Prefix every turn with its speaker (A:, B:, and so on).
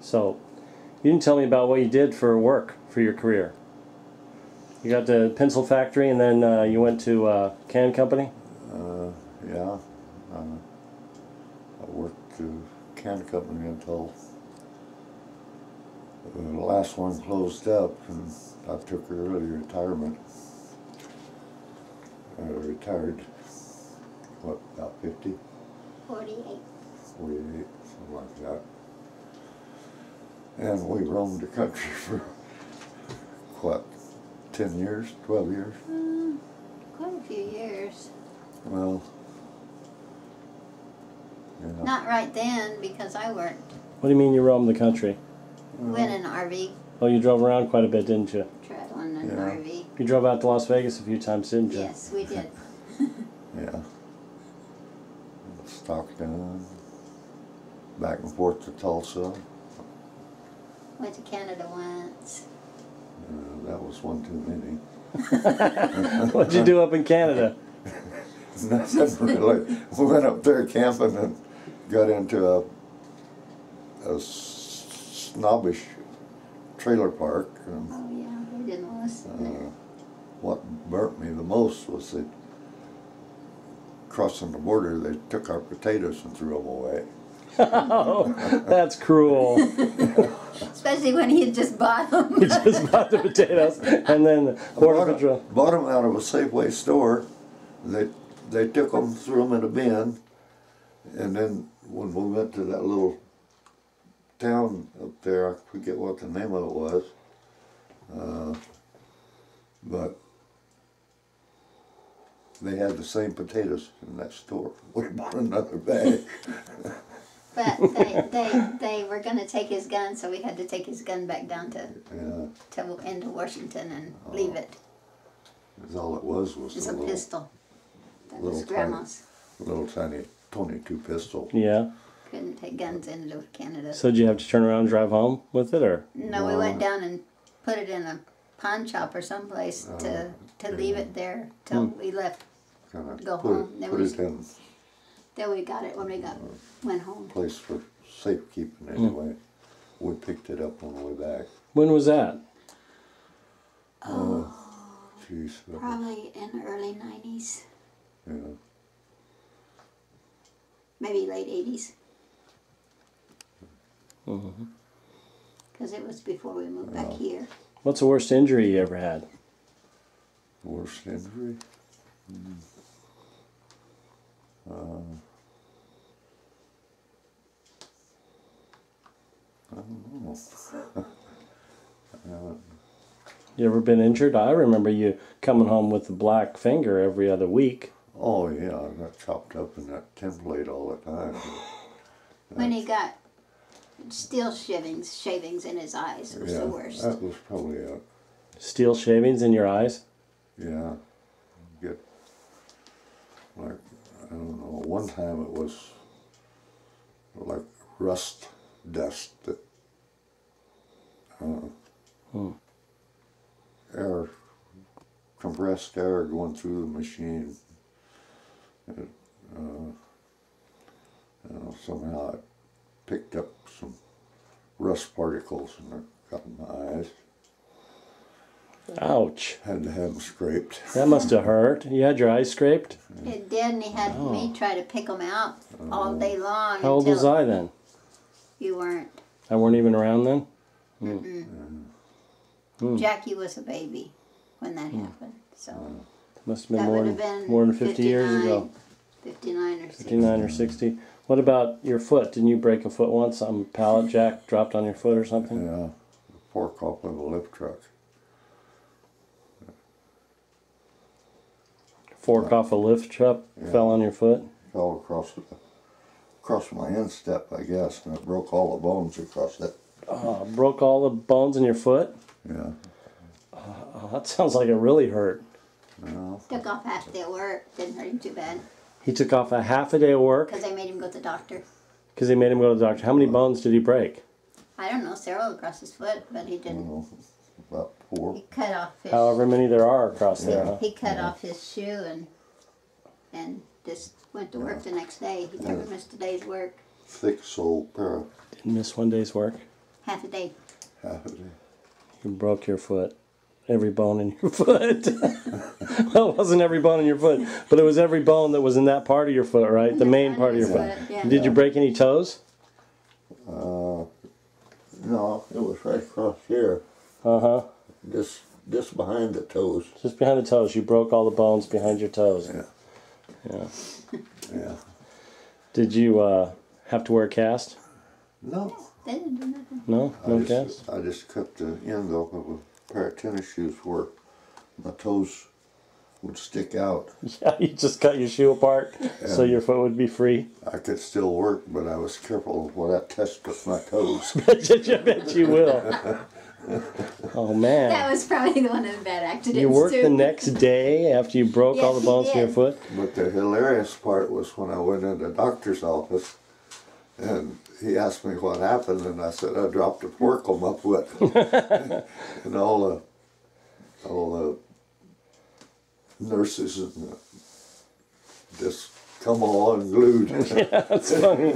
A: So, you didn't tell me about what you did for work, for your career. You got the pencil factory and then you went to can company?
B: Yeah. I worked the can company until the last one closed up, and I took early retirement. I retired, what, about 50?
C: 48.
B: 48, something like that. And we roamed the country for, what, 10 years, 12 years?
C: Quite a few years.
B: Well, yeah.
C: Not right then, because I worked.
A: What do you mean you roamed the country?
C: Went in an RV.
A: Oh, you drove around quite a bit, didn't you?
C: Traveling in an
B: Yeah.
C: RV.
A: You drove out to Las Vegas a few times, didn't you?
C: Yes, we did.
B: Yeah. Stockton, back and forth to Tulsa.
C: Went to Canada once.
B: That was one too many.
A: What'd you do up in Canada?
B: Nothing really. We went up there camping and got into a snobbish trailer park. And,
C: Oh yeah, we didn't listen there.
B: what burnt me the most was that crossing the border, they took our potatoes and threw them away.
A: Oh, that's cruel.
C: Especially when he had just bought them.
A: You just bought the potatoes and then the Border Patrol.
B: Bought them out of a Safeway store. They took them, threw them in a bin, and then when we went to that little town up there, I forget what the name of it was, but they had the same potatoes in that store. We bought another bag.
C: But they were going to take his gun, so we had to take his gun back down into Washington and leave it.
B: Because all it was
C: It's
B: a
C: a
B: little,
C: pistol. That was Grandma's.
B: little tiny .22 pistol.
A: Yeah.
C: Couldn't take guns into Canada.
A: So did you have to turn around and drive home with it, or?
C: No, we went down and put it in a pawn shop or someplace to leave it there till we left to go home. Then we got it when we went home.
B: Place for safekeeping anyway. We picked it up on the way back.
A: When was that?
B: Oh, jeez.
C: Probably in the early 90s.
B: Yeah.
C: Maybe late 80s.
A: Mm-hmm.
C: Because it was before we moved back here.
A: What's the worst injury you ever had?
B: Worst injury? I don't know.
A: You ever been injured? I remember you coming home with a black finger every other week.
B: Oh yeah, I got chopped up in that template all the time.
C: When he got steel shavings in his eyes, it was the worst.
B: That was probably it.
A: Steel shavings in your eyes?
B: Yeah. Get, like, I don't know, one time it was like rust dust that air, compressed air going through the machine. It, somehow it picked up some rust particles and it got in my eyes.
A: Ouch.
B: Had to have them scraped.
A: That must have hurt. You had your eyes scraped?
C: It did, and he had me try to pick them out all day long.
A: How old was I then?
C: You weren't.
A: I weren't even around then?
C: Jackie was a baby when that happened. So
A: Must have been more than 50 years ago.
C: 59 or 60.
A: 59 or 60. What about your foot? Didn't you break a foot once? Some pallet jack dropped on your foot or something?
B: Yeah, fork off of a lift truck.
A: Fork off a lift truck fell on your foot?
B: Fell across my instep, I guess, and it broke all the bones across it.
A: Broke all the bones in your foot?
B: Yeah.
A: That sounds like it really hurt.
B: No.
C: Took off half a day of work. Didn't hurt him too bad.
A: He took off a half a day of work?
C: Because they made him go to the doctor.
A: Because they made him go to the doctor. How many bones did he break?
C: I don't know, several across his foot, but he didn't.
B: No, about 4.
C: He cut off his...
A: However many there are across there, huh?
C: He cut off his shoe and just went to work the next day. He never missed a day's work.
B: Thick sole pair.
A: Didn't miss one day's work.
C: half a day.
B: Half a day.
A: You broke your foot. Every bone in your foot. Well, it wasn't every bone in your foot, but it was every bone that was in that part of your foot, right? The main part of your foot.
C: Yeah.
A: Did you break any toes?
B: No, it was right across here.
A: Uh-huh.
B: Just behind the toes.
A: Just behind the toes. You broke all the bones behind your toes.
B: Yeah.
A: Yeah.
B: Yeah.
A: Did you have to wear a cast?
B: No.
C: They didn't do nothing.
A: No? No cast?
B: I just cut the end off of a pair of tennis shoes where my toes would stick out.
A: Yeah, you just cut your shoe apart so your foot would be free.
B: I could still work, but I was careful when I touched with my toes.
A: I bet you will. Oh, man.
C: That was probably one of the bad accidents,
A: You worked
C: too.
A: the next day after you broke all
C: Yes,
A: the bones
C: he
A: in your
C: did.
A: foot?
B: But the hilarious part was when I went in the doctor's office and he asked me what happened, and I said I dropped a fork on my foot. And all the nurses and just come all unglued.
A: Yeah, that's funny.